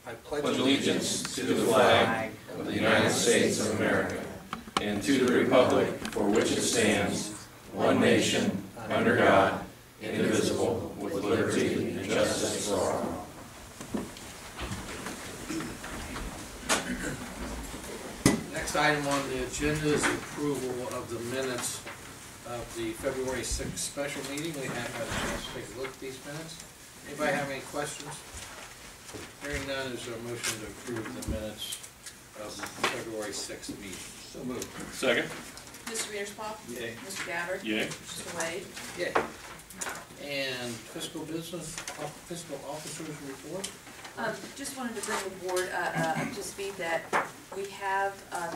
I pledge allegiance to the flag of the United States of America and to the republic for which it stands, one nation, under God, indivisible, with liberty and justice for all. Next item on the agenda is the approval of the minutes of the February 6th special meeting. We have had a chance to take a look at these minutes. Anybody have any questions? Hearing none, is there a motion to approve the minutes of the February 6th meeting? So moved. Second. Mr. Mearsclaw? Yay. Mr. Gabbard? Yay. Mr. Wade? Yay. And fiscal officer's report? Just wanted to bring the board up to speed that we have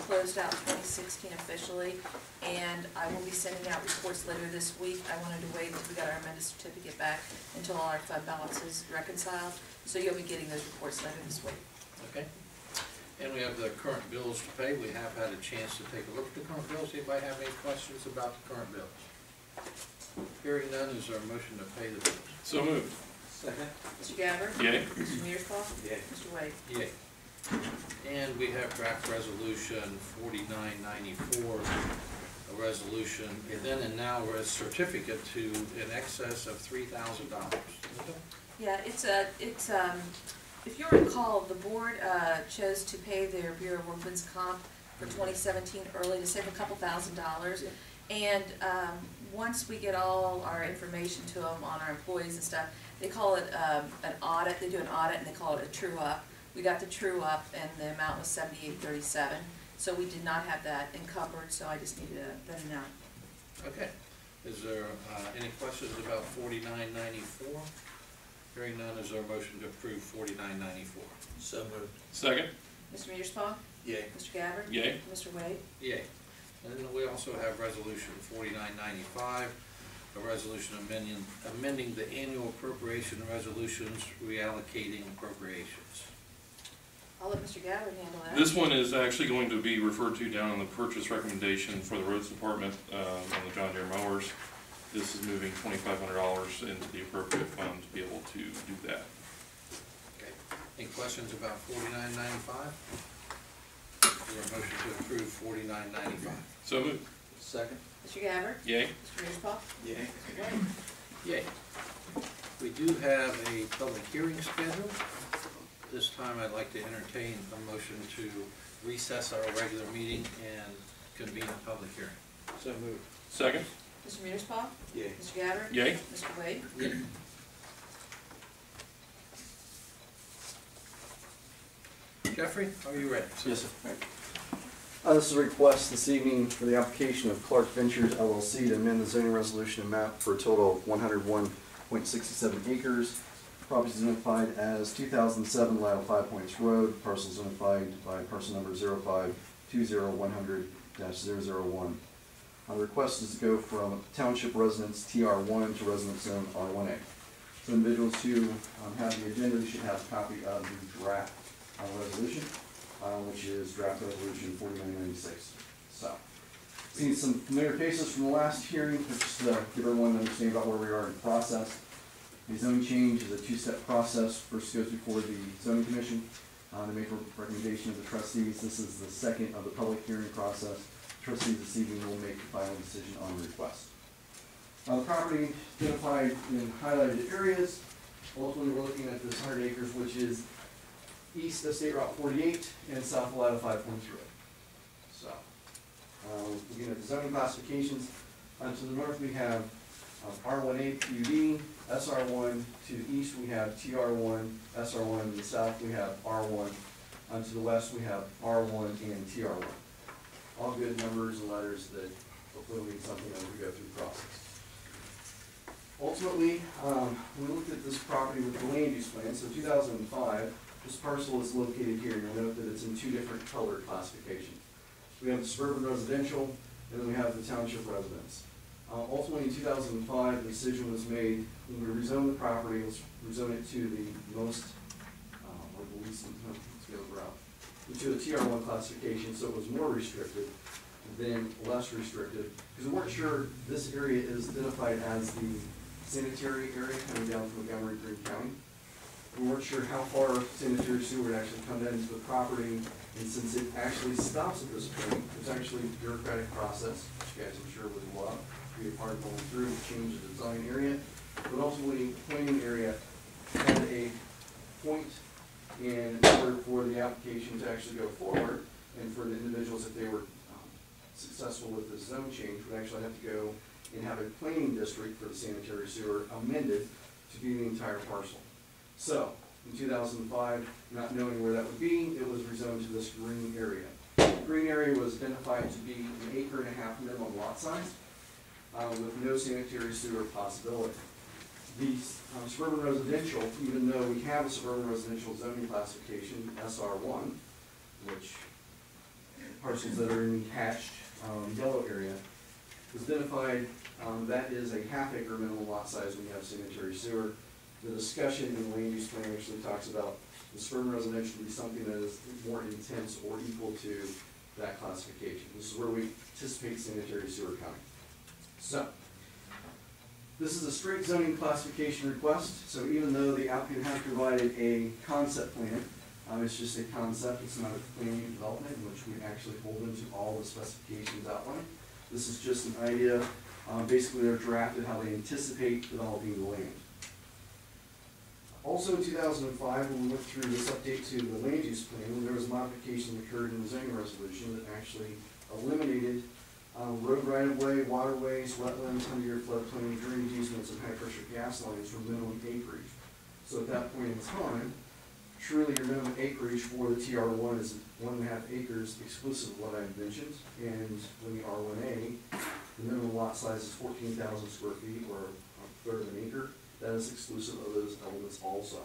closed out 2016 officially, and I will be sending out reports later this week. I wanted to wait until we got our amended certificate back until all our fund balances reconciled, so you'll be getting those reports later this week. Okay. And we have the current bills to pay. We have had a chance to take a look at the current bills. Anybody have any questions about the current bills? Hearing none, is there a motion to pay the bills? So moved. Second. Mr. Gabbard? Yay. Mr. Mearsclaw? Yay. Mr. Wade? Yay. And we have draft resolution 4994, a resolution, and then and now a certificate to in excess of $3,000. Yeah, it's if you recall, the board chose to pay their Bureau of Workmen's Comp for 2017 early to save a couple $1,000s. And once we get all our information to them on our employees and stuff, they call it an audit. They do an audit and they call it a true up. We got the true up and the amount was $78.37. So we did not have that encumbered, so I just needed that amount. Okay. Is there any questions about 4994? Hearing none, is there a motion to approve 4994? So moved. Second. Mr. Mearsclaw? Yay. Mr. Gabbard? Yay. Mr. Wade? Yay. And then we also have resolution 4995, a resolution amending the annual appropriation resolutions, reallocating appropriations. I'll let Mr. Gabbard handle that. This one is actually going to be referred to down on the purchase recommendation for the roads department on the John Deere mowers. This is moving $2,500 into the appropriate fund to be able to do that. Okay. Any questions about 4995? Is there a motion to approve 4995? So moved. Second. Mr. Gabbard? Yay. Mr. Mearsclaw? Yay. Mr. Wade? Yay. We do have a public hearing scheduled. This time I'd like to entertain a motion to recess our regular meeting and convene a public hearing. So moved. Second. Mr. Mearsclaw? Yay. Mr. Gabbard? Yay. Mr. Wade? Yay. Jeffrey, are you ready? Yes, sir. This is a request this evening for the application of Clark Ventures LLC to amend the zoning resolution and map for a total of 101.67 acres. Property is identified as 2007 Lateral 5 Points Road. Parcel is identified by parcel number 0520100-001. The request is to go from Township residence TR1 to residence zone R1A. So individuals who have the agenda should have a copy of the draft resolution, which is draft resolution 4996. So, seen some familiar faces from the last hearing, but just to give everyone an understanding about where we are in the process. The zoning change is a two-step process. First goes before the zoning commission to make a recommendation of the trustees. This is the second of the public hearing process. Trustees this evening will make the final decision on the request. The property identified in highlighted areas. Ultimately, we're looking at this 100 acres, which is east of State Route 48 and south of Lateral 5 Points Road. So, looking at the zoning classifications, to the north we have R1A PUD, SR1. To the east we have TR1, SR1. To the south we have R1. To the west we have R1 and TR1. All good numbers and letters that hopefully will mean something as we go through the process. Ultimately, we looked at this property with the land use plan. So 2005, this parcel is located here. You'll note that it's in two different color classifications. We have the suburban residential, and then we have the township residence. Ultimately, in 2005, the decision was made when we rezoned the property. Let's rezone it to the most, or the least, let's go route, to the TR1 classification, so it was more restricted than less restricted, because we weren't sure this area is identified as the sanitary area coming down from Montgomery, Greene County. We weren't sure how far sanitary sewer would actually come into the property, and since it actually stops at this point, it's actually a bureaucratic process, which you guys I'm sure would love, be a part of going through to change the design area, but ultimately, the planning area had a point in order for the application to actually go forward, and for the individuals, if they were successful with the zone change, would actually have to go and have a planning district for the sanitary sewer amended to be the entire parcel. So, in 2005, not knowing where that would be, it was rezoned to this green area. The green area was identified to be an 1.5 acre minimum lot size, with no sanitary sewer possibility. The suburban residential, even though we have a suburban residential zoning classification, SR1, which parcels that are in the hatched yellow area, is identified that is a 1/2 acre minimum lot size when you have sanitary sewer. The discussion in the land use plan actually talks about the suburban residential to be something that is more intense or equal to that classification. This is where we anticipate sanitary sewer coming. So, this is a straight zoning classification request, so even though the applicant has provided a concept plan, it's just a concept, it's not a planning and development, in which we actually hold them to all the specifications outlined. This is just an idea, basically they're drafted how they anticipate developing the land. Also in 2005, when we went through this update to the land use plan, there was a modification that occurred in the zoning resolution that actually eliminated road right-of-way, waterways, wetlands, under-year floodplain, drainage easements, and high-pressure gas lines from minimum acreage. So at that point in time, truly your minimum acreage for the TR1 is 1.5 acres exclusive of what I mentioned, and when the R1A, the minimum lot size is 14,000 square feet, or 1/3 of an acre. That is exclusive of those elements also.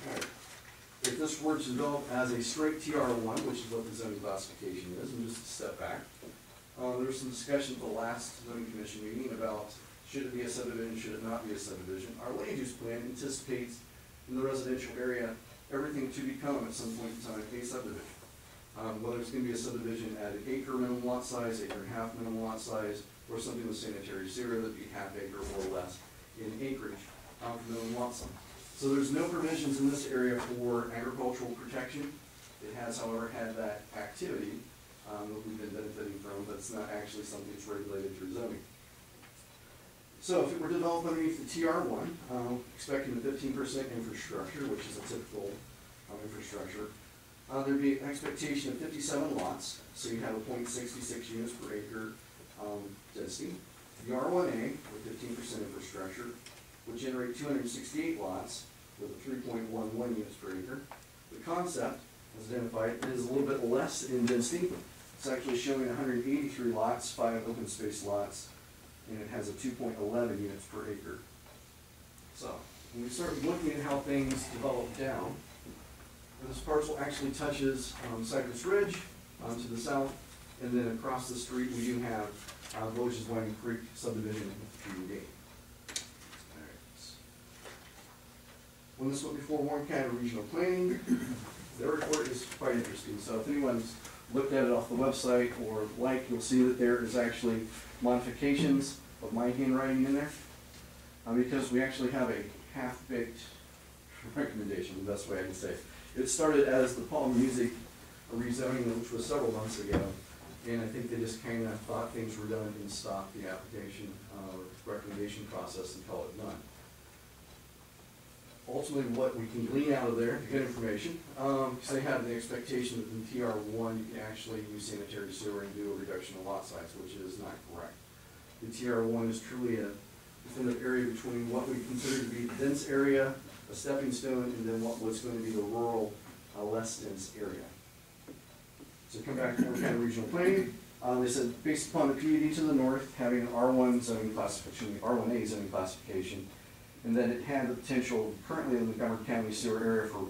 Alright. If this were to develop as a straight TR1, which is what the zoning classification is, and just a step back, there was some discussion at the last zoning commission meeting about should it be a subdivision, should it not be a subdivision. Our land use plan anticipates in the residential area everything to become at some point in time a subdivision. Whether it's going to be a subdivision at an acre minimum lot size, 1.5 acre minimum lot size, or something with sanitary sewer that'd be 1/2 acre or less in acreage for minimum lot size. So there's no provisions in this area for agricultural protection. It has, however, had that activity that we've been benefiting from, but it's not actually something that's regulated through zoning. So if it were developed underneath the TR1, expecting the 15% infrastructure, which is a typical infrastructure, there'd be an expectation of 57 lots, so you'd have a 0.66 units per acre density. The R1A, with 15% infrastructure, would generate 268 lots with a 3.11 units per acre. The concept, as identified, is a little bit less in density. It's actually showing 183 lots, 5 open space lots, and it has a 2.11 units per acre. So, when we start looking at how things develop down, this parcel actually touches Cypress Ridge to the south, and then across the street we do have Villages Winding Creek subdivision PUD. When this went before Warren County Regional Planning, their report is quite interesting. So if anyone's looked at it off the website or like, you'll see that there is actually modifications of my handwriting in there, because we actually have a half-baked recommendation, the best way I can say it. It started as the Paul Music rezoning, which was several months ago, and I think they just kind of thought things were done and stopped the application recommendation process and call it done. Ultimately, what we can glean out of there, good information, because they had the expectation that in TR1 you can actually use sanitary sewer and do a reduction of lot size, which is not correct. The TR1 is truly a definitive area between what we consider to be the dense area, a stepping stone, and then what was going to be the rural, less dense area. So come back to Warren County Regional Planning. They said based upon the PUD to the north having an R1 zoning classification, R1A zoning classification, and then it had the potential currently in the Montgomery County sewer area for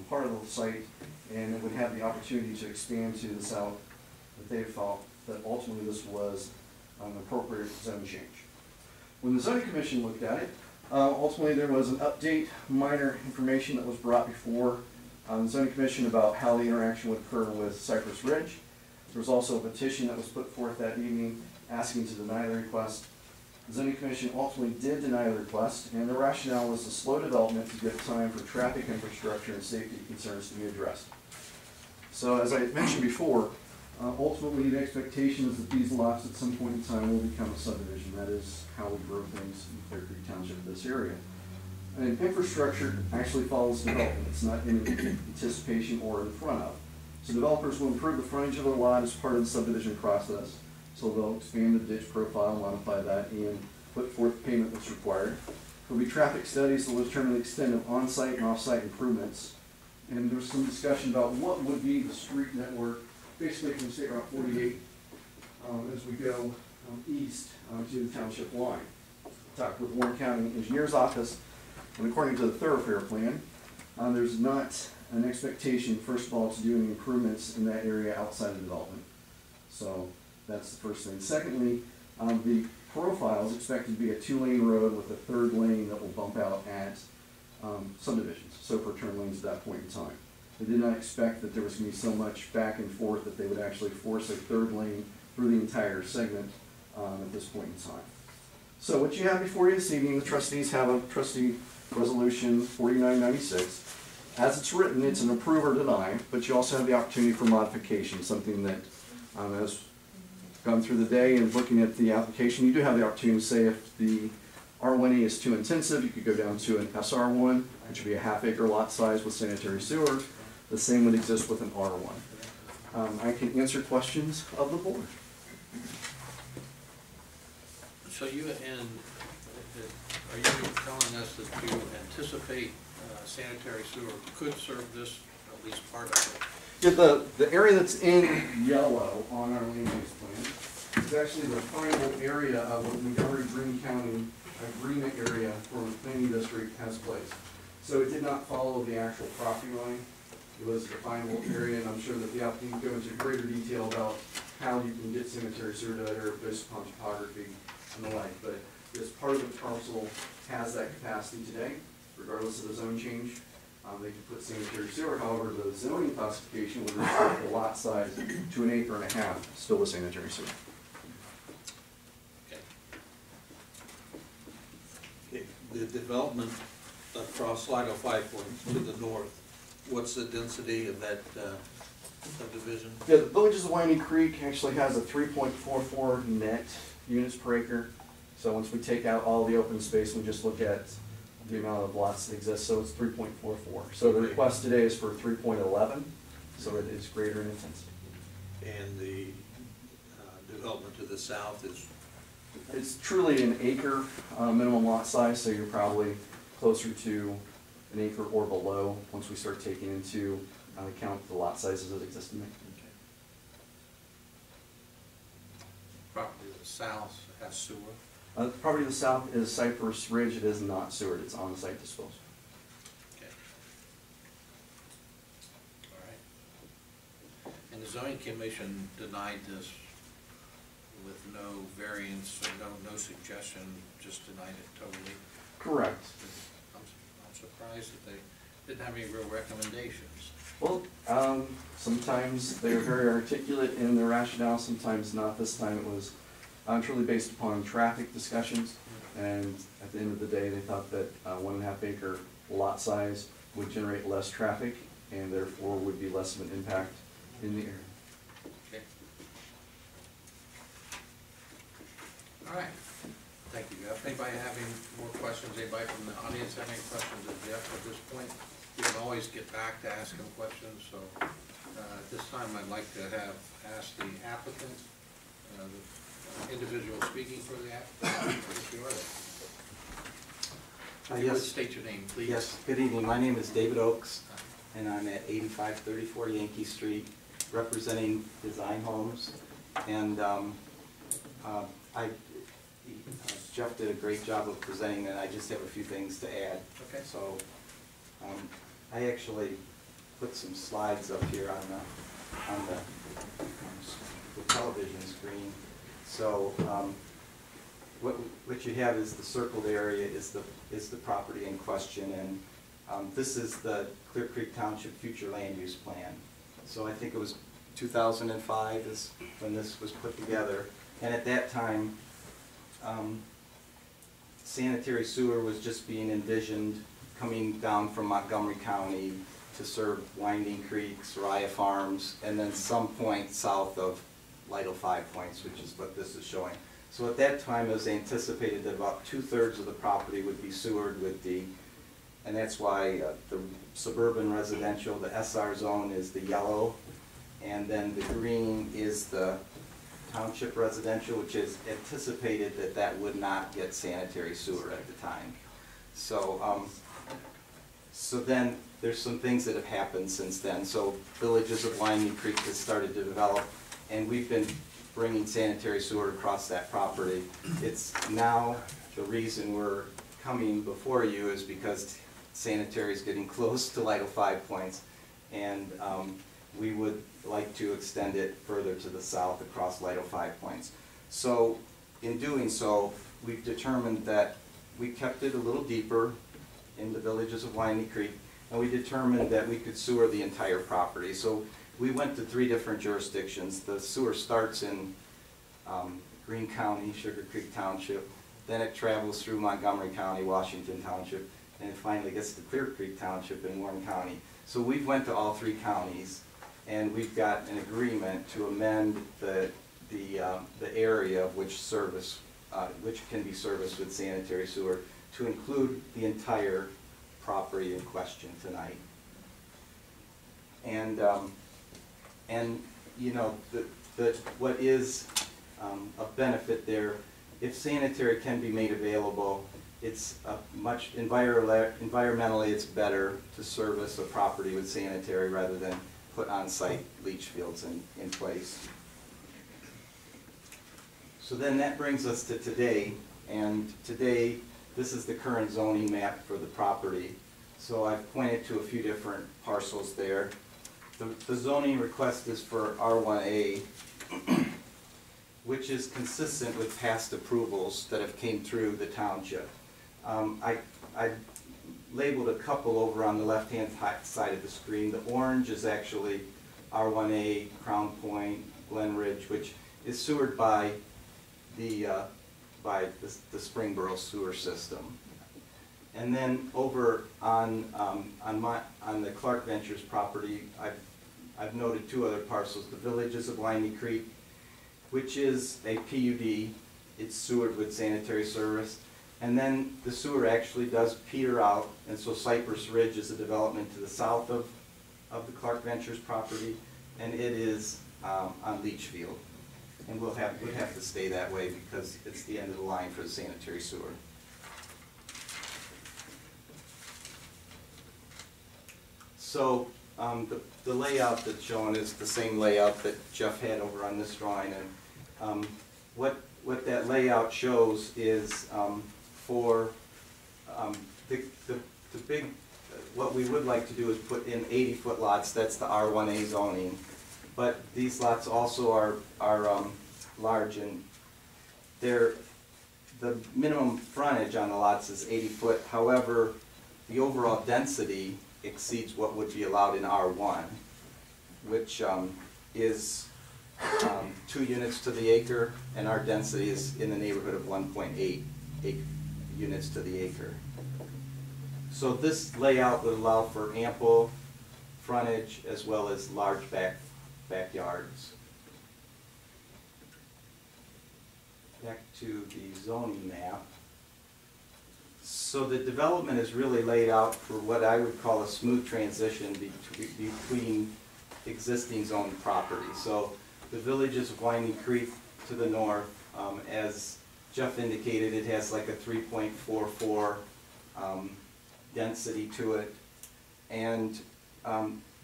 part of the site, and it would have the opportunity to expand to the south, that they felt that ultimately this was an appropriate zone change. When the zoning commission looked at it, ultimately there was an update, minor information that was brought before the zoning commission about how the interaction would occur with Cypress Ridge. There was also a petition that was put forth that evening asking to deny the request. The zoning commission ultimately did deny the request, and the rationale was to slow development to give time for traffic infrastructure and safety concerns to be addressed. So as I mentioned before, ultimately the expectation is that these lots at some point in time will become a subdivision. That is how we grow things in Clearcreek Township, this area. And infrastructure actually follows development. It's not in anticipation or in front of. So developers will improve the frontage of their lot as part of the subdivision process. So they'll expand the ditch profile, modify that, and put forth payment that's required. There'll be traffic studies that will determine the extent of on-site and off-site improvements. And there's some discussion about what would be the street network, basically from State Route 48, as we go east to the township line. Talked with Warren County Engineer's Office, and according to the thoroughfare plan, there's not an expectation, first of all, to do any improvements in that area outside of development. So that's the first thing. Secondly, the profile is expected to be a 2-lane road with a 3rd lane that will bump out at subdivisions, so for turn lanes at that point in time. They did not expect that there was going to be so much back and forth that they would actually force a 3rd lane through the entire segment at this point in time. So what you have before you this evening, the trustees have a trustee resolution 4996. As it's written, it's an approve or deny, but you also have the opportunity for modification, something that has gone through the day and looking at the application, you do have the opportunity to say if the R1A is too intensive, you could go down to an SR1, which would be a half-acre lot size with sanitary sewer. The same would exist with an R1. I can answer questions of the board. So are you telling us that you anticipate sanitary sewer could serve this, at least part of it? Yeah, the area that's in yellow on our land use plan is actually the final area of what Montgomery Greene County agreement area for the planning district has placed. So it did not follow the actual property line. It was a definable area, and I'm sure that the applicant can go into greater detail about how you can get sanitary sewer to that area based upon topography and the like. But this part of the parcel has that capacity today, regardless of the zone change. They can put sanitary sewer, however, the zoning classification would restrict the lot size to 1.5 acres, still with sanitary sewer. Okay. The development across Sligo 5 to the north, what's the density of that subdivision? Yeah, the Villages of Winding Creek actually has a 3.44 net units per acre. So once we take out all the open space, we just look at the amount of lots that exist, so it's 3.44. So the request today is for 3.11, so it is greater in intensity. And the development to the south is? It's truly an acre minimum lot size, so you're probably closer to an acre or below once we start taking into account the lot sizes that exist in there. Okay. Property to the south has sewer. The property to the south is Cypress Ridge. It is not sewered. It's on-site disposal. Okay. All right. And the zoning commission denied this with no variance or no suggestion, just denied it totally. Correct. I'm surprised that they didn't have any real recommendations. Well, sometimes they're very articulate in their rationale, sometimes not. This time it was truly based upon traffic discussions, and at the end of the day, they thought that 1.5 acre lot size would generate less traffic, and therefore would be less of an impact in the area. Okay. All right. Thank you, Jeff. Anybody have any more questions? Anybody from the audience have any questions of Jeff at this point? You can always get back to ask him questions, so at this time I'd like to ask the applicant, the individual speaking for the applicant, if you are there. If you would state your name, please. Yes, good evening. My name is David Oakes, and I'm at 8534 Yankee Street, representing Design Homes. And Jeff did a great job of presenting, and I just have a few things to add. Okay. So I actually put some slides up here on the television screen. So what you have is the circled area is the property in question, and this is the Clearcreek Township Future Land Use Plan. So I think it was 2005 is when this was put together, and at that time sanitary sewer was just being envisioned coming down from Montgomery County to serve Winding Creek, Soraya Farms, and then some point south of Lytle 5 Points, which is what this is showing. So at that time, it was anticipated that about 2/3 of the property would be sewered with the, and that's why the suburban residential, the SR zone is the yellow, and then the green is the township residential, which is anticipated that that would not get sanitary sewer at the time. So, so then there's some things that have happened since then. So villages of Winding Creek has started to develop, and we've been bringing sanitary sewer across that property. It's now, the reason we're coming before you is because sanitary is getting close to Lytle 5 Points, and we would like to extend it further to the south across Lytle 5 Points. So in doing so, we've determined that we kept it a little deeper in the villages of Winding Creek, and we determined that we could sewer the entire property. So we went to 3 different jurisdictions. The sewer starts in Greene County, Sugar Creek Township, then it travels through Montgomery County, Washington Township, and it finally gets to Clearcreek Township in Warren County. So we went to all 3 counties, and we've got an agreement to amend the area of which service, which can be serviced with sanitary sewer, to include the entire property in question tonight. And you know, what is a benefit there, if sanitary can be made available, it's much environmentally it's better to service a property with sanitary rather than put on-site leach fields in place. So then that brings us to today, and today this is the current zoning map for the property. So I've pointed to a few different parcels there. The zoning request is for R1A, which is consistent with past approvals that have came through the township. I labeled a couple over on the left-hand side of the screen. The orange is actually R1A, Crown Point, Glen Ridge, which is sewered by the Springboro sewer system. And then over on the Clark Ventures property, I've noted 2 other parcels. The villages of Winding Creek, which is a PUD. It's sewered with sanitary service. And then the sewer actually does peter out, and so Cypress Ridge is a development to the south of the Clark Ventures property, and it is on leach field. And would have to stay that way because it's the end of the line for the sanitary sewer. So the layout that's shown is the same layout that Jeff had over on this drawing, and what that layout shows is for the big, what we would like to do is put in 80-foot lots. That's the R1A zoning, but these lots also are large, and the minimum frontage on the lots is 80 foot. However, the overall density exceeds what would be allowed in R1, which is 2 units to the acre, and our density is in the neighborhood of 1.8 units to the acre. So this layout would allow for ample frontage as well as large backyards. Back to the zoning map. So the development is really laid out for what I would call a smooth transition between existing zoned property. So the villages of Winding Creek to the north, as Jeff indicated, it has like a 3.44 density to it, and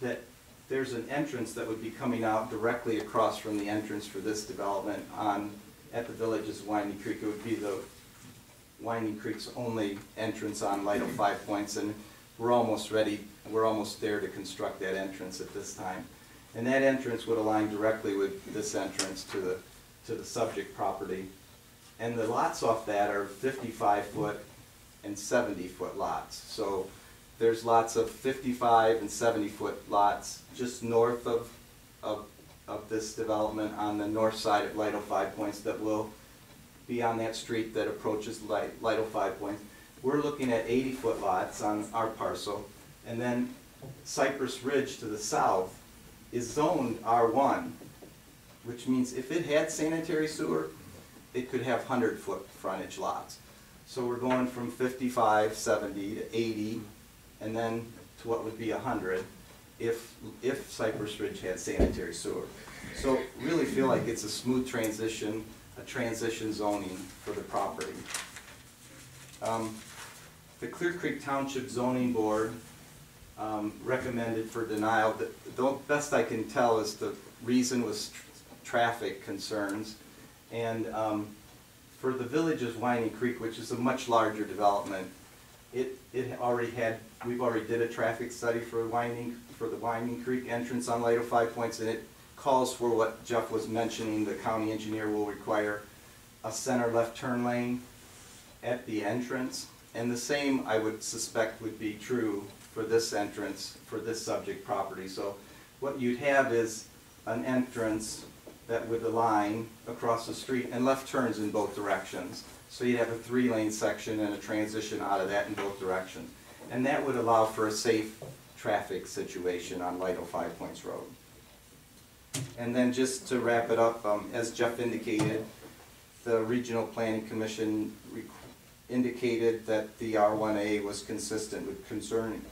that there's an entrance that would be coming out directly across from the entrance for this development at the villages of Winding Creek. It would be the Winding Creek's only entrance on Lytle 5 Points, and we're almost ready. We're almost there to construct that entrance at this time, and that entrance would align directly with this entrance to the subject property. And the lots off that are 55-foot and 70-foot lots. So there's lots of 55 and 70-foot lots just north of this development on the north side of Lytle 5 Points that will be on that street that approaches Lido 5 Points. We're looking at 80-foot lots on our parcel, and then Cypress Ridge to the south is zoned R1, which means if it had sanitary sewer, it could have 100-foot frontage lots. So we're going from 55, 70 to 80, and then to what would be 100 if Cypress Ridge had sanitary sewer. So really feel like it's a smooth transition, a transition zoning for the property. The Clearcreek Township Zoning Board recommended for denial. The best I can tell is the reason was traffic concerns. And for the village of Winding Creek, which is a much larger development, we've already did a traffic study for the Winding Creek entrance on Lido 5 Points, and it calls for what Jeff was mentioning. The county engineer will require a center left turn lane at the entrance, and the same I would suspect would be true for this entrance, for this subject property. So what you'd have is an entrance that would align across the street and left turns in both directions. So you'd have a 3-lane section and a transition out of that in both directions. And that would allow for a safe traffic situation on Lido 5 Points Road. And then just to wrap it up, as Jeff indicated, the Regional Planning Commission indicated that the R1A was consistent with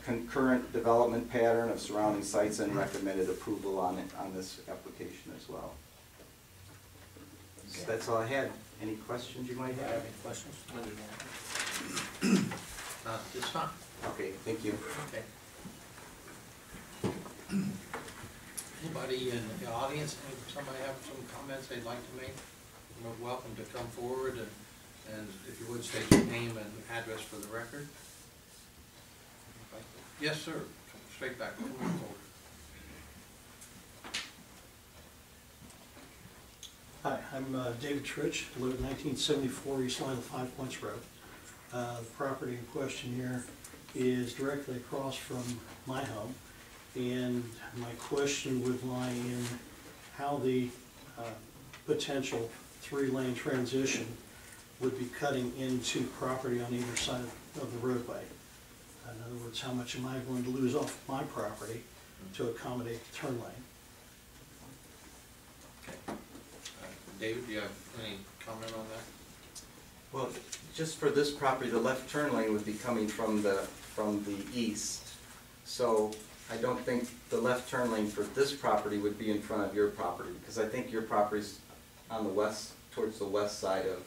concurrent development pattern of surrounding sites and recommended approval on this application as well. So that's all I had. Any questions you might have? Any questions? Not this time. Okay, thank you. Okay. Anybody in the audience, somebody have some comments they'd like to make? You're welcome to come forward, and if you would, state your name and address for the record. Yes, sir. Come straight back. Come on forward. Hi, I'm David Trich, live at 1974 East Lido 5 Points Road. The property in question here is directly across from my home, and my question would lie in how the potential 3-lane transition would be cutting into property on either side of the roadway. In other words, how much am I going to lose off my property to accommodate the turn lane? Okay. David, do you have any comment on that? Well, just for this property, the left turn lane would be coming from the east. So I don't think the left turn lane for this property would be in front of your property, because I think your property's on the west, towards the west side of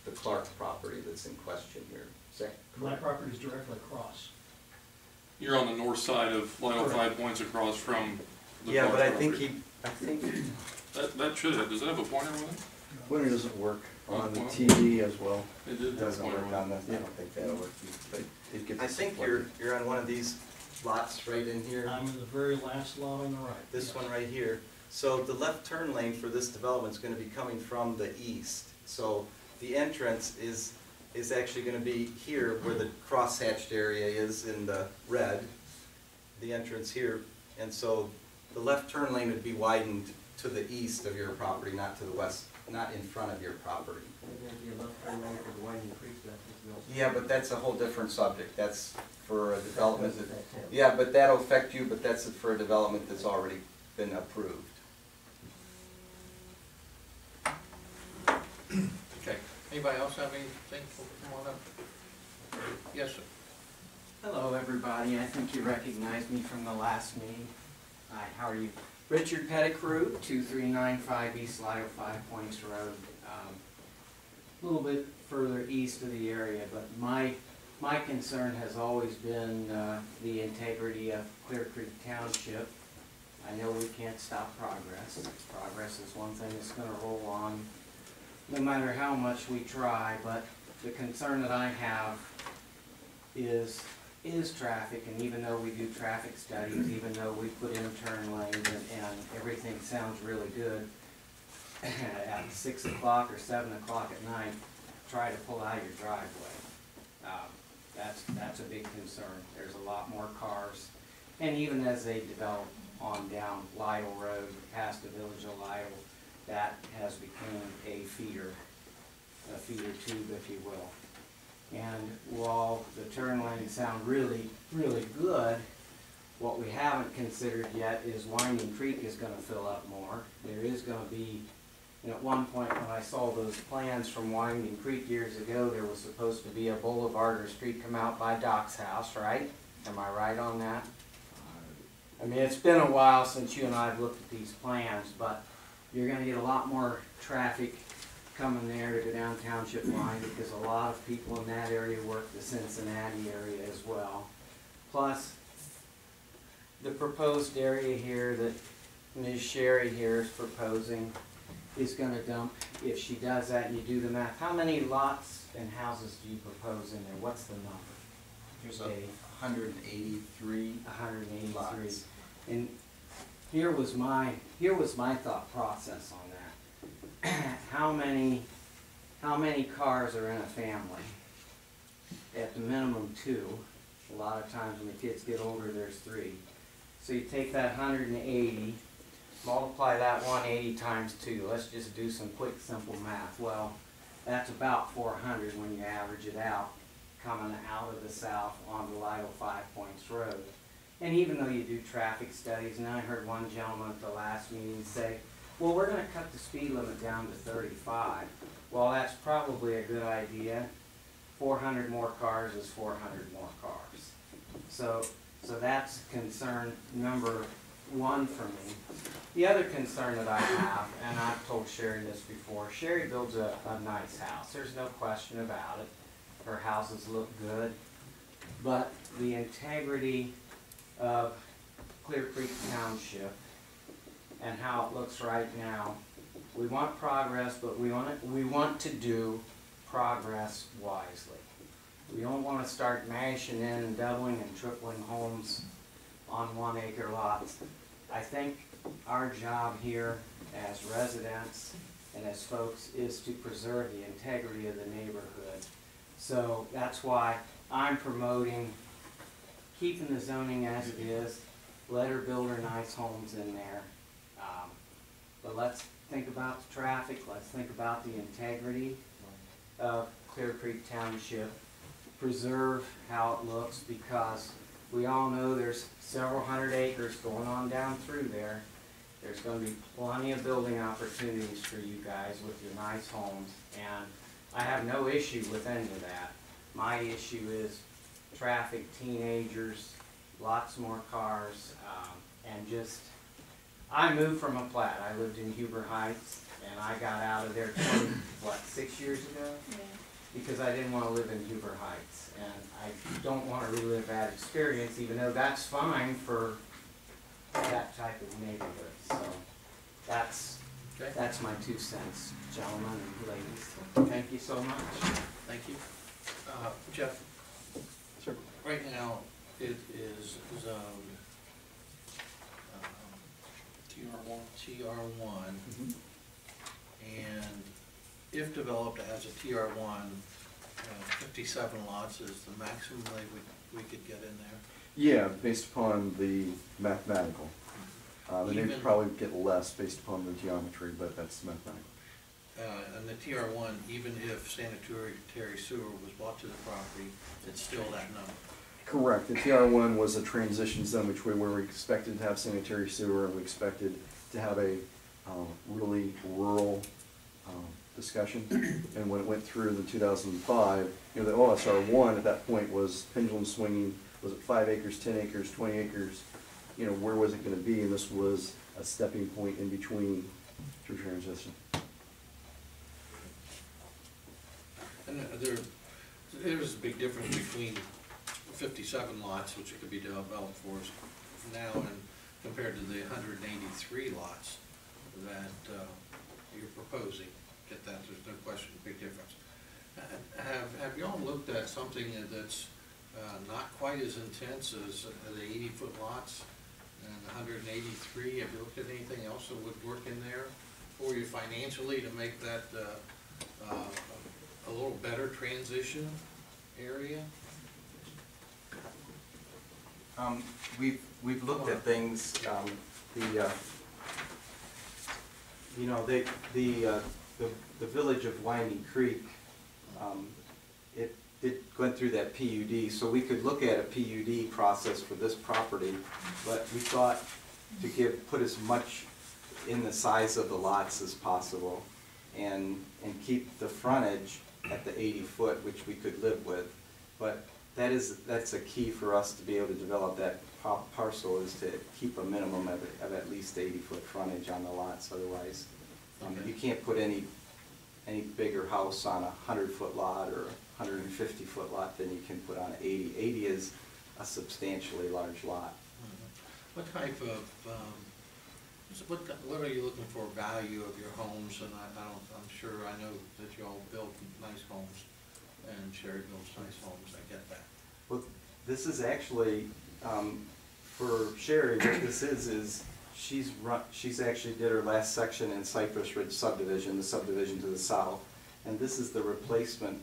the Clark property that's in question here. Is that My correct? property is directly across. You're on the north side of Lido 5 Points across from the Yeah, but I property. think That should have, does it have a pointer with it? Pointer doesn't work on the Well, TV as well. It did have a doesn't pointer work with on it. the, I don't think that'll work, but It gets I us think flooded. you're on one of these lots right in here. I'm in the very last lot on the right. This Yes. one right here. So the left turn lane for this development is going to be coming from the east. So the entrance is actually going to be here where the cross-hatched area is in the red. The entrance here. And so the left turn lane would be widened to the east of your property, not to the west, not in front of your property. Yeah, but that's a whole different subject. That's for a development. Yeah, but that'll affect you, but that's for a development that's already been approved. Okay. Anybody else have anything? Come on up. Yes, sir. Hello, everybody. I think you recognized me from the last meeting. Hi, how are you? Richard Pettigrew, 2395 East Lido 5 Points Road. A little bit further east of the area, but my concern has always been the integrity of Clearcreek Township. I know we can't stop progress. Progress is one thing that's going to roll on no matter how much we try, but the concern that I have is traffic, and even though we do traffic studies, even though we put in turn lanes and everything sounds really good, at 6 o'clock or 7 o'clock at night, try to pull out of your driveway. That's a big concern. There's a lot more cars, and even as they develop on down Lytle Road, past the village of Lytle, that has become a feeder a feeder tube, if you will. And while the turn lanes sound really, really good, what we haven't considered yet is Winding Creek is gonna fill up more. There is gonna be, at one point when I saw those plans from Winding Creek years ago, there was supposed to be a boulevard or street come out by Doc's house, right? Am I right on that? I mean, it's been a while since you and I have looked at these plans, but you're gonna get a lot more traffic coming there to go down Township line, because a lot of people in that area work the Cincinnati area as well. Plus, the proposed area here that Ms. Sherry here is proposing is gonna dump, if she does that and you do the math, how many lots and houses do you propose in there? What's the number? There's Dave? 183 183. lots. And here was my thought process on that. How many cars are in a family? At the minimum 2. A lot of times when the kids get older, there's 3. So you take that 180, multiply that 180 times 2. Let's just do some quick, simple math. Well, that's about 400 when you average it out, coming out of the south onto Lido 5 Points Road. And even though you do traffic studies, and I heard one gentleman at the last meeting say, well, we're going to cut the speed limit down to 35. Well, that's probably a good idea. 400 more cars is 400 more cars. So that's concern number 1 for me. The other concern that I have, and I've told Sherry this before, Sherry builds a nice house. There's no question about it. Her houses look good. But the integrity of Clearcreek Township and how it looks right now, we want progress, but we want to do progress wisely. We don't want to start mashing in and doubling and tripling homes on 1-acre lots. I think our job here as residents and as folks is to preserve the integrity of the neighborhood. So that's why I'm promoting keeping the zoning as it is, let her build her nice homes in there. But let's think about the traffic, let's think about the integrity of Clearcreek Township, preserve how it looks, because we all know there's several hundred acres going on down through there. There's going to be plenty of building opportunities for you guys with your nice homes, and I have no issue with any of that. My issue is traffic, teenagers, lots more cars, and just, I moved from a plat. I lived in Huber Heights, and I got out of there 6 years ago? Yeah. Because I didn't want to live in Huber Heights, and I don't want to relive that experience, even though that's fine for that type of neighborhood. So that's my 2 cents, gentlemen and ladies. Thank you so much. Thank you. Jeff? Sure. Right now, it is zoned TR1, and if developed as a TR1, 57 lots is the maximum we could get in there. Yeah, based upon the mathematical. And they'd Even- probably get less based upon the geometry, but that's mathematical. And the TR1, even if sanitary sewer was brought to the property, it's still that number. Correct. The TR1 was a transition zone between where we expected to have sanitary sewer and we expected to have a really rural discussion. And when it went through in 2005, the OSR1 at that point was pendulum swinging. Was it 5 acres, 10 acres, 20 acres? Where was it going to be? And this was a stepping point in between through transition. And there's a big difference between 57 lots, which it could be developed for us now, and compared to the 183 lots that you're proposing. Get that? There's no question, big difference. Have y'all looked at something that's not quite as intense as the 80-foot lots and 183? Have you looked at anything else that would work in there for you financially to make that a little better transition area? We've looked at the the village of Winding Creek, it went through that PUD, so we could look at a PUD process for this property, but we thought to put as much in the size of the lots as possible, and keep the frontage at the 80 foot, which we could live with. But that's a key for us to be able to develop that parcel, is to keep a minimum of at least 80 foot frontage on the lots. Otherwise, you can't put any bigger house on a 100-foot lot or a 150-foot lot than you can put on 80. 80 is a substantially large lot. What type of, what are you looking for value of your homes? And I'm sure, I know that you all build nice homes, and Sherry builds nice homes, I get that. Well, this is actually, for Sherry, what this is she's actually did her last section in Cypress Ridge subdivision, the subdivision to the south, and this is the replacement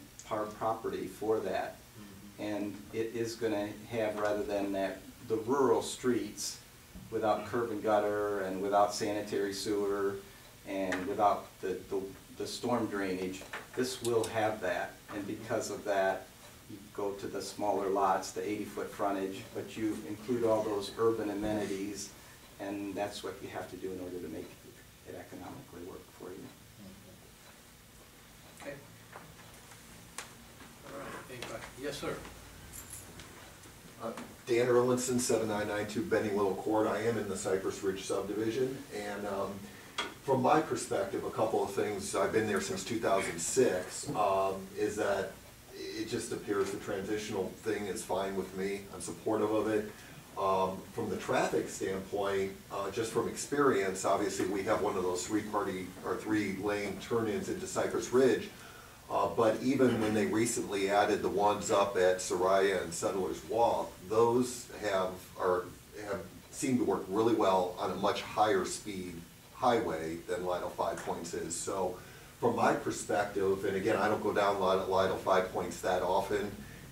property for that. And it is gonna have, rather than the rural streets without curb and gutter and without sanitary sewer and without the storm drainage, this will have that. And because of that, you go to the smaller lots, the 80-foot frontage, but you include all those urban amenities, and that's what you have to do in order to make it economically work for you. Okay. All right, anybody? Yes, sir. Dan Erlinson, 7992 Benny Little Court. I am in the Cypress Ridge subdivision, and from my perspective, a couple of things. I've been there since 2006, is that it just appears the transitional thing is fine with me. I'm supportive of it. From the traffic standpoint, just from experience, obviously we have one of those three-lane turn-ins into Cypress Ridge. But even when they recently added the ones up at Soraya and Settlers Walk, those have seemed to work really well on a much higher speed highway than Lido 5 Points is. So from my perspective, and again, I don't go down Lido 5 Points that often,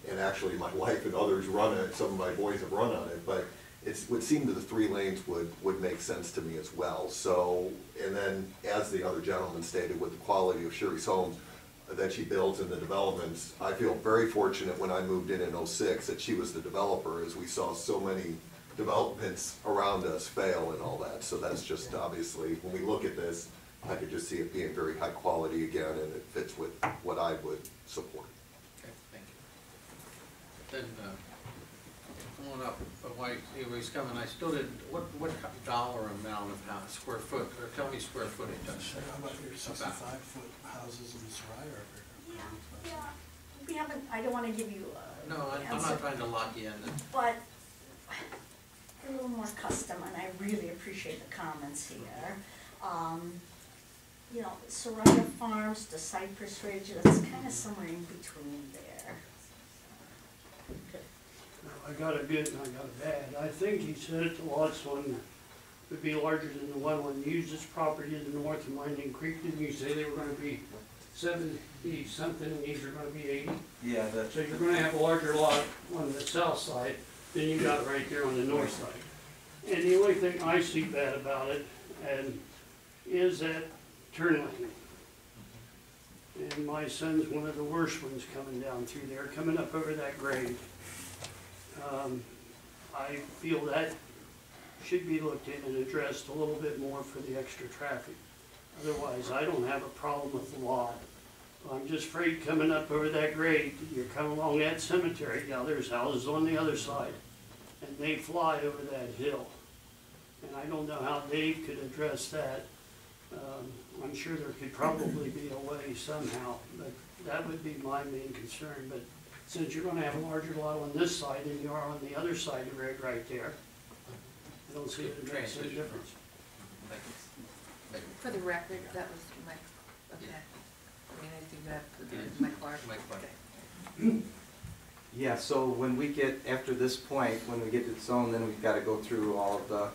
and actually my wife and others run it, some of my boys have run on it, but it would seem that the 3 lanes would make sense to me as well. So, and then as the other gentleman stated, with the quality of Sherry's homes that she builds and the developments, I feel very fortunate when I moved in 06 that she was the developer, as we saw so many developments around us fail and all that. So that's just obviously, when we look at this, I could just see it being very high quality again, and it fits with what I would support. Okay, thank you. Then, come on up, while he's coming, I still didn't, what dollar amount of house, square foot, or tell me square footage. How about your 65-foot houses in Soraya? Yeah, we haven't, I don't wanna give you a. No, I'm not trying to lock you in. But a little more custom, and I really appreciate the comments here. You know, Soraya Farms to Cypress Ridge, that's kinda somewhere in between there. I got a good and I got a bad. I think he said it, the lots one would be larger than the one when you used this property to the north of Winding Creek. Didn't you say they were gonna be 70 something and these are gonna be 80? Yeah. So you're gonna have a larger lot on the south side than you got right there on the north side. And the only thing I see bad about it is that turn lane. And my son's one of the worst ones coming down through there, coming up over that grade. I feel that should be looked at and addressed a little bit more for the extra traffic. Otherwise, I don't have a problem with the lot. I'm just afraid coming up over that grade, you're coming along that cemetery, now there's houses on the other side, and they fly over that hill. And I don't know how Dave could address that. I'm sure there could probably be a way somehow, but that would be my main concern. But since you're gonna have a larger lot on this side than you are on the other side of the road right there, I don't see it makes any difference. For the record, that was my, okay. I mean, I think that, my clerk. Okay. Yeah, so when we get, after this point, when we get to the zone, then we've got to go through all of the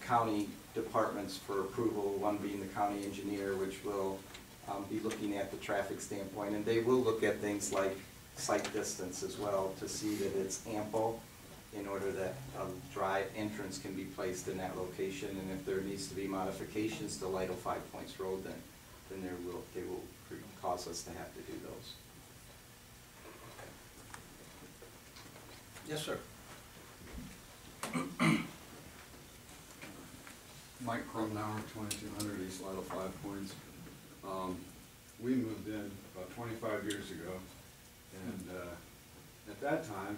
county departments for approval, one being the county engineer, which will be looking at the traffic standpoint, and they will look at things like site distance as well to see that it's ample in order that a drive entrance can be placed in that location, and if there needs to be modifications to Lido 5 Points Road, then then they will cause us to have to do those. Yes, sir. Mike Crumnauer, 2200 East Lytle, 5 Points. We moved in about 25 years ago, and at that time,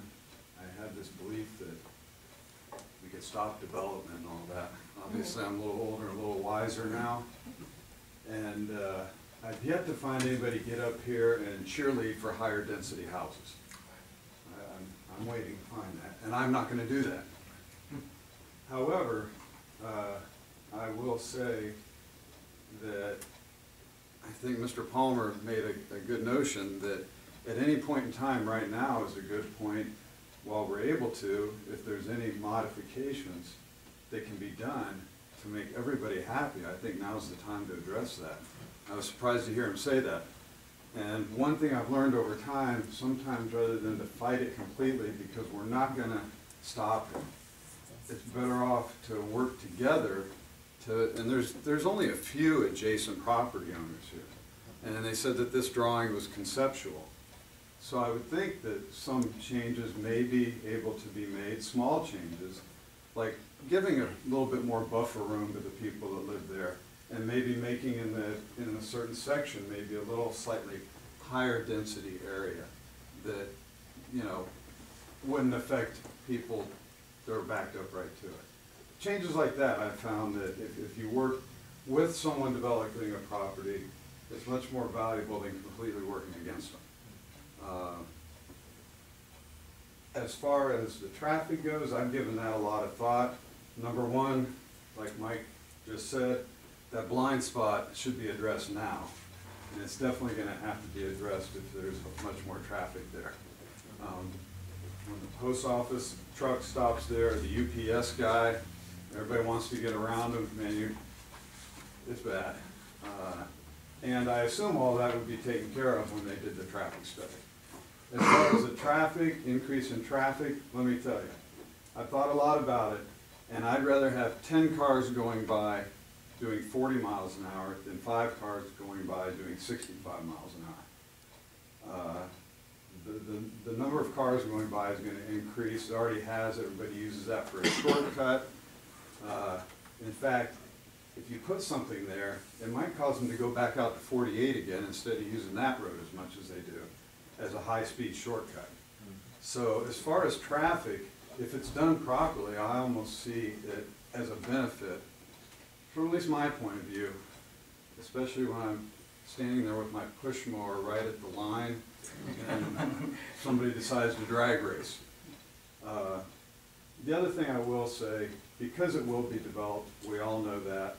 I had this belief that we could stop development and all that. Obviously, I'm a little older, a little wiser now, and I've yet to find anybody get up here and cheerlead for higher density houses. I'm waiting to find that, and I'm not going to do that. However, I will say that I think Mr. Palmer made a good notion that at any point in time right now is a good point while we're able to, if there's any modifications that can be done to make everybody happy. I think now's the time to address that. I was surprised to hear him say that. And one thing I've learned over time, sometimes rather than to fight it completely because we're not going to stop it, it's better off to work together to, and there's only a few adjacent property owners here. And they said that this drawing was conceptual. So I would think that some changes may be able to be made, small changes, like giving a little bit more buffer room to the people that live there, and maybe making in a certain section maybe a little slightly higher density area that, you know, wouldn't affect people that are backed up right to it. Changes like that, I've found that if you work with someone developing a property, it's much more valuable than completely working against them. As far as the traffic goes, I've given that a lot of thought. Number one, like Mike just said, that blind spot should be addressed now. And it's definitely going to have to be addressed if there's much more traffic there. When the post office truck stops there, the UPS guy, everybody wants to get around him, man, it's bad. And I assume all that would be taken care of when they did the traffic study. As far as the traffic, increase in traffic, let me tell you, I've thought a lot about it, and I'd rather have 10 cars going by doing 40 miles an hour than 5 cars going by doing 65 miles an hour. The number of cars going by is going to increase. It already has. Everybody uses that for a shortcut. In fact, if you put something there, it might cause them to go back out to 48 again instead of using that road as much as they do as a high-speed shortcut. So as far as traffic, if it's done properly, I almost see it as a benefit, from at least my point of view, especially when I'm standing there with my push mower right at the line and somebody decides to drag race. The other thing I will say, because it will be developed, we all know that,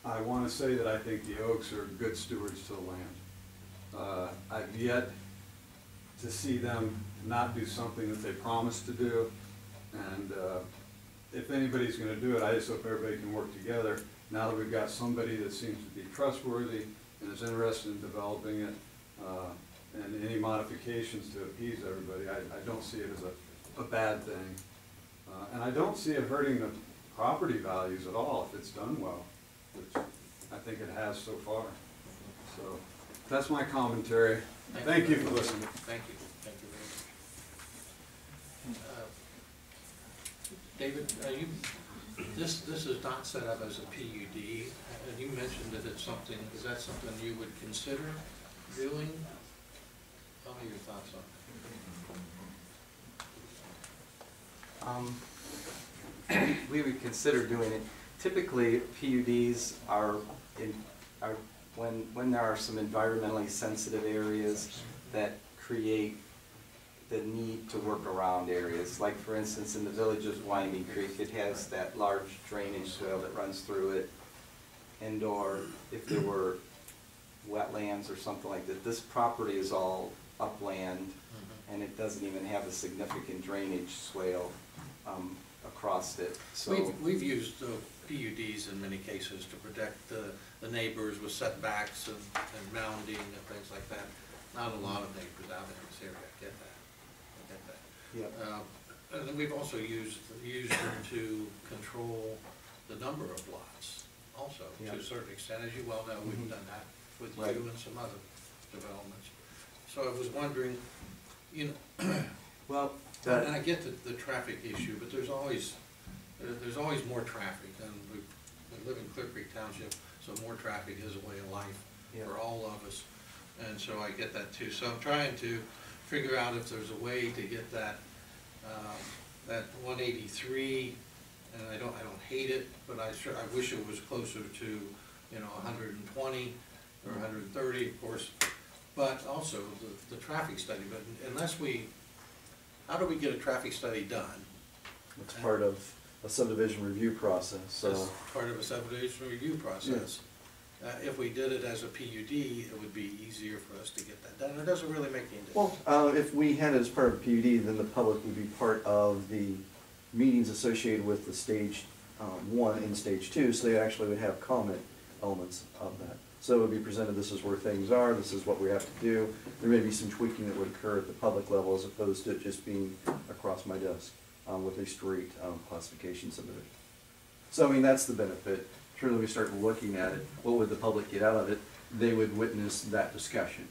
I want to say that I think the Oaks are good stewards to the land. I've yet to see them not do something that they promised to do, and if anybody's going to do it, I just hope everybody can work together. Now that we've got somebody that seems to be trustworthy and is interested in developing it, and any modifications to appease everybody, I don't see it as a bad thing. And I don't see it hurting the property values at all if it's done well, which I think it has so far. So that's my commentary. Thank you for listening. Thank you. Thank you very much. David, this is not set up as a PUD, and you mentioned that it's something, is that something you would consider doing? Tell me your thoughts on it. We would consider doing it. Typically, PUDs are when there are some environmentally sensitive areas that create the need to work around areas. Like for instance, in the village of Winding Creek, it has that large drainage swale that runs through it. And or if there were wetlands or something like that, this property is all upland, and it doesn't even have a significant drainage swale across it. So we've used PUDs in many cases to protect the neighbors with setbacks and mounding and things like that. Not a lot of neighbors out in this area get that. Yep. And then we've also used them to control the number of lots also, to a certain extent. As you well know, we've done that with Right. you and some other developments. So I was wondering, you know, Well, and I get the traffic issue, but there's always more traffic, and we live in Clearcreek Township, so more traffic is a way of life Yeah. for all of us, and so I get that too. So I'm trying to figure out if there's a way to get that 183, and I don't hate it, but I wish it was closer to, you know, 120 or 130, of course, but also the traffic study. But how do we get a traffic study done? It's part of a subdivision review process, so. As part of a subdivision review process. If we did it as a PUD, it would be easier for us to get that done. It doesn't really make any difference. Well, if we had it as part of a PUD, then the public would be part of the meetings associated with the stage 1 and stage 2, so they actually would have comment elements of that. So it would be presented, this is where things are, this is what we have to do. There may be some tweaking that would occur at the public level as opposed to it just being across my desk with a straight classification subdivision. So I mean, that's the benefit. Surely we start looking at it, what would the public get out of it? They would witness that discussion.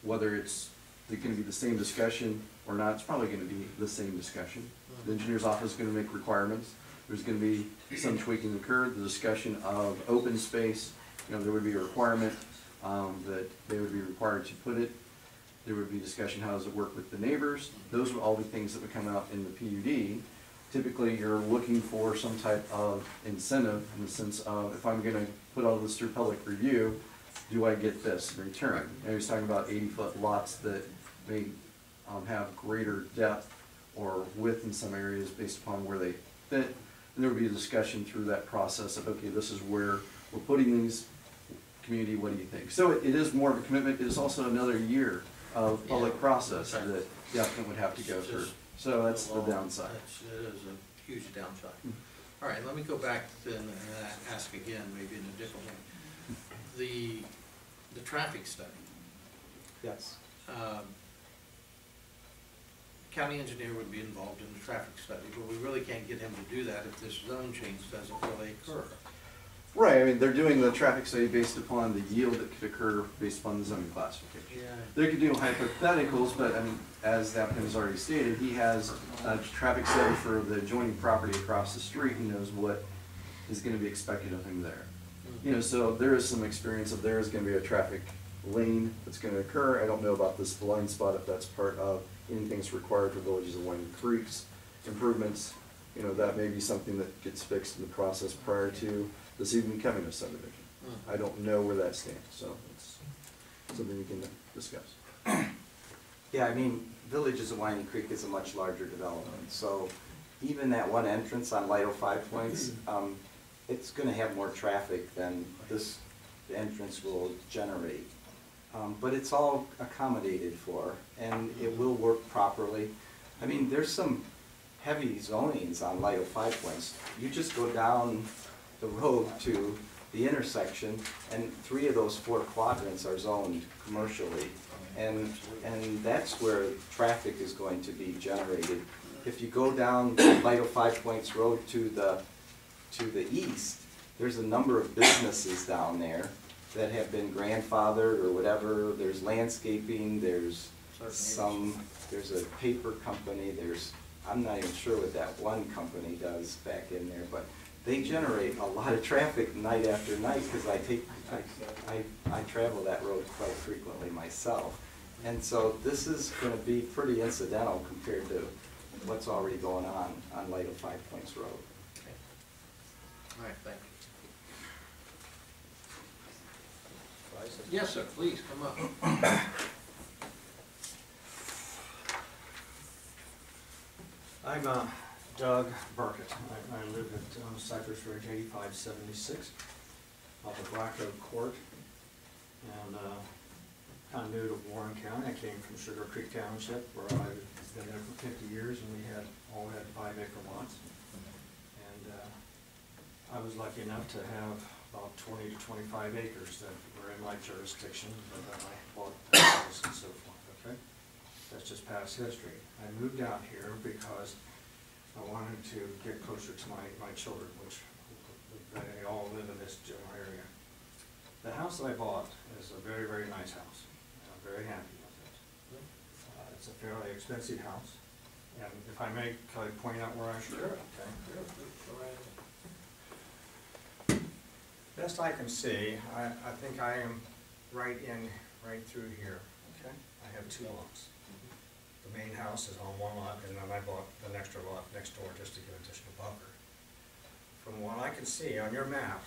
Whether it's going to be the same discussion or not, it's probably going to be the same discussion. The engineer's office is going to make requirements. There's going to be some tweaking occurred. The discussion of open space, you know, there would be a requirement that they would be required to put it. There would be discussion, how does it work with the neighbors? Those would all be things that would come out in the PUD. Typically, you're looking for some type of incentive in the sense of, if I'm gonna put all this through public review, do I get this in return? And he's talking about 80-foot lots that may have greater depth or width in some areas based upon where they fit. And there would be a discussion through that process of, okay, this is where we're putting these, community, what do you think? So it is more of a commitment. It is also another year of public process that the applicant would have to go through. So that's the downside. It is a huge downside. All right, let me go back then and ask again, maybe in a different way. The traffic study. yes. County engineer would be involved in the traffic study, but we really can't get him to do that if this zone change doesn't really occur. Right, I mean, they're doing the traffic study based upon the yield that could occur based upon the zoning classification. Yeah. They could do hypotheticals, but I mean, as the applicant has already stated, he has a traffic study for the adjoining property across the street. He knows what is gonna be expected of him there. You know, so there is some experience of there is gonna be a traffic lane that's gonna occur. I don't know about this blind spot, if that's part of anything that's required for villages of winding creeks, improvements. You know, that may be something that gets fixed in the process prior to this even becoming a subdivision. I don't know where that stands, so it's something we can discuss. Yeah, I mean, Villages of Winding Creek is a much larger development, so even that one entrance on Lido 5 Points, it's gonna have more traffic than this entrance will generate. But it's all accommodated for, and it will work properly. I mean, there's some heavy zonings on Lido 5 Points. You just go down the road to the intersection, and 3 of those 4 quadrants are zoned commercially. And that's where traffic is going to be generated. If you go down Lido 5 Points Road to the east, there's a number of businesses down there that have been grandfathered or whatever. There's landscaping, there's a paper company, I'm not even sure what that one company does back in there, but they generate a lot of traffic night after night, because I travel that road quite frequently myself. And so this is gonna be pretty incidental compared to what's already going on Lido 5 Points Road. Okay. All right, thank you. Yes, sir, please, come up. I'm Doug Burkett. I live at Cypress Ridge 8576 off of Black Oak Court. And kind of new to Warren County. I came from Sugar Creek Township where I've been there for 50 years, and we all had 5-acre lots. And I was lucky enough to have about 20 to 25 acres that were in my jurisdiction, but then I bought houses and so forth, okay? That's just past history. I moved out here because I wanted to get closer to my children, which they all live in this general area. The house that I bought is a very, very nice house. I'm very happy with it. It's a fairly expensive house. And if I may, can I point out where I should? Sure. Okay. Go right ahead. Best I can see, I think I am right through here, okay? I have two lots. The main house is on one lot, and then I bought an extra lot next door just to give additional buffer. From what I can see on your map,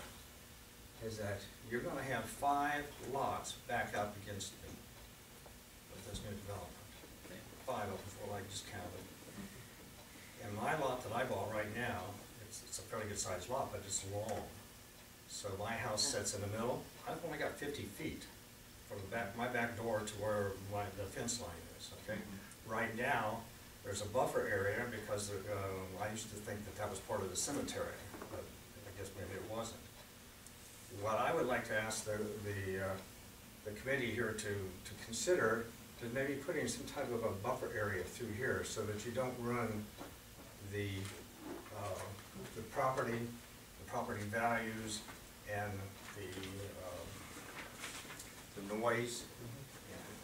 is that you're gonna have 5 lots back up against me with this new development. 5 of them, is what I just counted. And my lot that I bought right now, it's a fairly good sized lot, but it's long. So my house sits in the middle. I've only got 50 feet from the back, my back door to where the fence line is, okay? Right now, there's a buffer area because I used to think that that was part of the cemetery, but I guess maybe it wasn't. What I would like to ask the committee here to consider is maybe putting some type of a buffer area through here so that you don't ruin the property values and the noise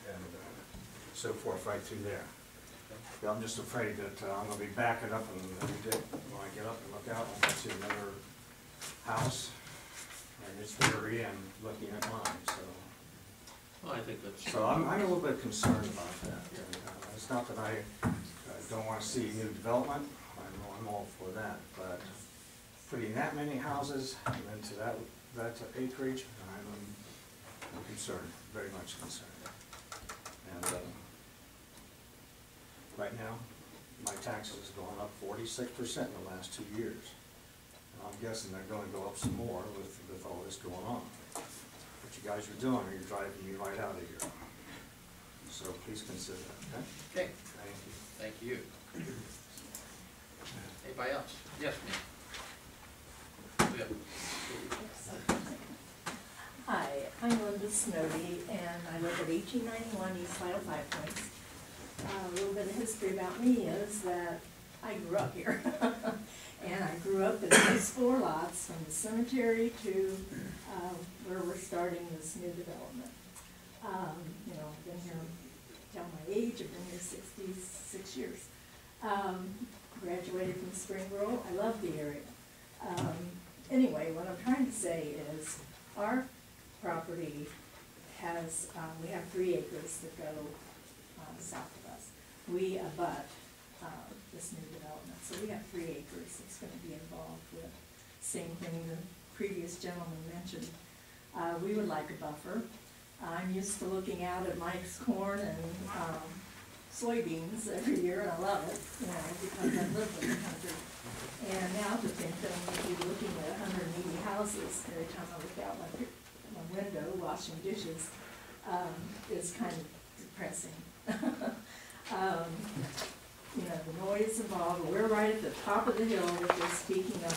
and so forth right through there. I'm just afraid that I'm going to be backing up and when I get up and look out, I'm going to see another house and it's very end looking at mine. So, Well, I think that's. so I'm a little bit concerned about that. And, it's not that I don't want to see new development. I'm all for that, but putting that many houses into that acreage, I'm concerned, very much concerned. And right now, my taxes have gone up 46% in the last 2 years. And I'm guessing they're going to go up some more with all this going on. What you guys are doing, you're driving me right out of here. So please consider that, okay? Okay, Thank you. thank you. Anybody else? Yes, ma'am. Hi, I'm Linda Snowdy, and I live at 1891 East Vital 5 Points. A little bit of history about me is that I grew up here. And I grew up in these 4 lots from the cemetery to where we're starting this new development. You know, I've been here, tell my age, I've been here 66 years. Graduated from Springboro. I love the area. Anyway, what I'm trying to say is our property has, we have 3 acres that go south of us. We abut this new development, so we have 3 acres that's going to be involved with. Same thing the previous gentleman mentioned. We would like a buffer. I'm used to looking out at Mike's corn and soybeans every year, and I love it, you know, because I live in the country. And now to think that I'm going to be looking at 180 houses every time I look out my window washing dishes is kind of depressing. You know, the noise involved, we're right at the top of the hill that they're speaking of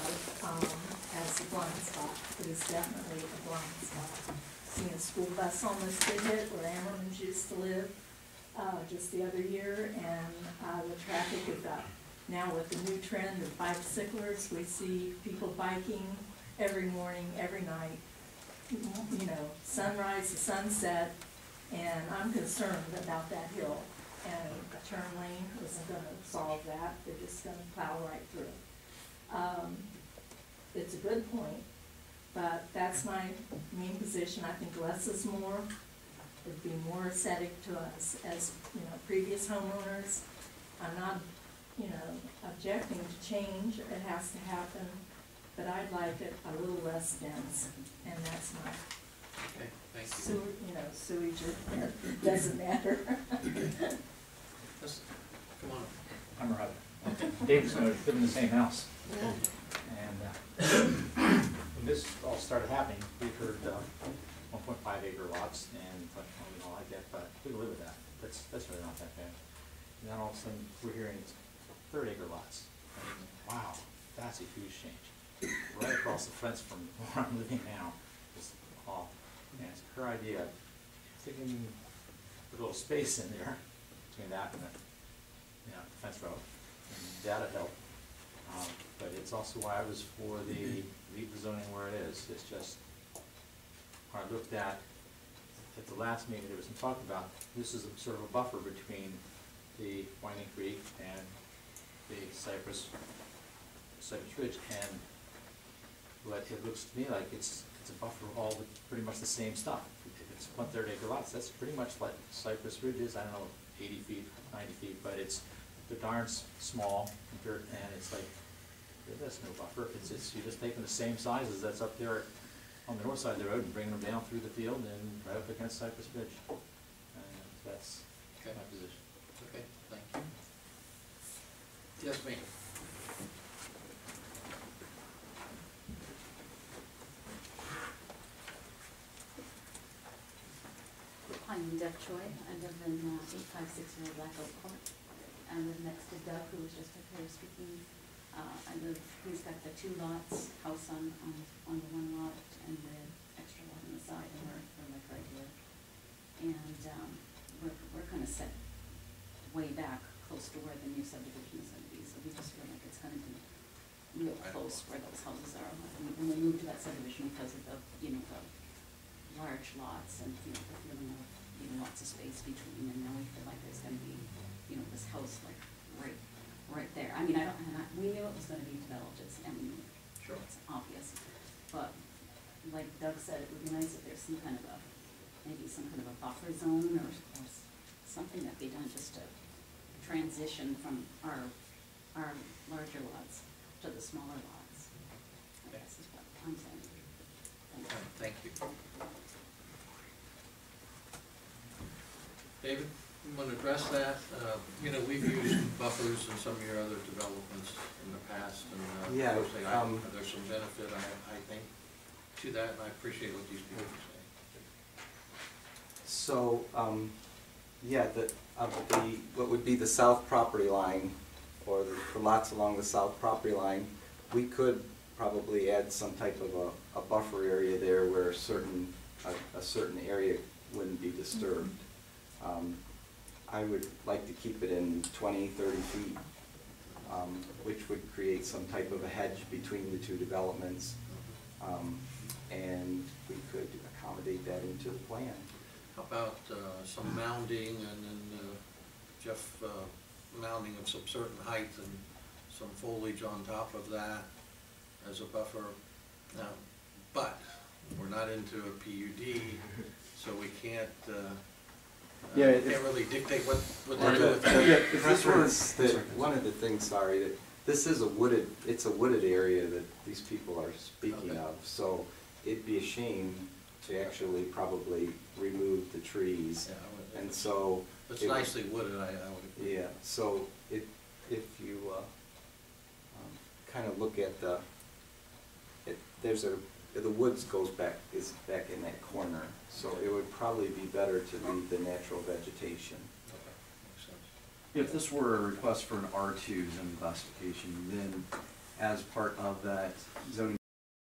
as a blind spot. It is definitely a blind spot. Seen a school bus almost get hit where Ammermans used to live just the other year, and the traffic is up. Now with the new trend of bicyclers, we see people biking every morning, every night, you know, sunrise to sunset, and I'm concerned about that hill. And a turn lane isn't going to solve that. They're just going to plow right through it. It's a good point, but that's my main position. I think less is more. It'd be more aesthetic to us as, you know, previous homeowners. I'm not, you know, objecting to change. It has to happen, but I'd like it a little less dense, and that's my. Okay, thank you. Sewer, you know, sewage, doesn't matter. Come on. I'm Robert. David Snow, live in the same house. And when this all started happening, we heard 1.5 acre lots and thought, oh, we don't like that, but we can live with that. That's really not that bad. And then all of a sudden, we're hearing it's 3rd acre lots. And, wow, that's a huge change. Right across the fence from where I'm living now is off. And it's her idea, taking a little space in there between that and the, you know, the fence row, and that'll help. But it's also why I was for the leave the zoning where it is. It's just when I looked at the last meeting, there was some talk about, this is sort of a buffer between the Winding Creek and the Cypress Ridge, and what it looks to me like it's a buffer of all the, pretty much the same stuff. If it's 1/3 acre lots, that's pretty much like Cypress Ridge is, I don't know, 80 feet, 90 feet, but they're darn small compared, and it's like, there's no buffer. You're just taking the same sizes that's up there on the north side of the road and bringing them down through the field and right up against Cypress Ridge. And that's Okay. my position. Okay, thank you. Yes, ma'am. Hi, I'm Deb Choi. I live in 856 Black Oak Court. I live next to Doug, who was just up here speaking. He's got the 2 lots, house on the 1 lot and the extra lot on the side, and we're like right here. And we're kind of set way back, close to where the new subdivision is going to be, so we just feel like it's going to be real close where those houses are. And we moved to that subdivision because of the, the large lots and, the feeling of, lots of space between, and now we feel like there's gonna be, this house like right there. I mean, we knew it was gonna be developed, it's obvious. But like Doug said, it would be nice if there's maybe some kind of a buffer zone or something that be done just to transition from our larger lots to the smaller lots. I guess is what I'm saying. Thank you. David, you want to address that? We've used buffers in some of your other developments in the past, and Yeah, there's some benefit, I think, to that, and I appreciate what these people are saying. So, what would be the south property line, or the lots along the south property line, we could probably add some type of a buffer area there where a certain area wouldn't be disturbed. I would like to keep it in 20, 30 feet, which would create some type of a hedge between the 2 developments, and we could accommodate that into the plan. How about some mounding, and then mounding of some certain height and some foliage on top of that as a buffer? Now, but we're not into a PUD, so we can't can't really dictate what to do with that. One of the things, that this is it's a wooded area that these people are speaking of, so it'd be a shame to actually probably remove the trees. Yeah, and so it's nicely wooded, I would agree. Yeah, so if you kind of look at the woods is back in that corner, so it would probably be better to leave the natural vegetation. Okay, makes sense. If this were a request for an R2 zoning classification, then as part of that zoning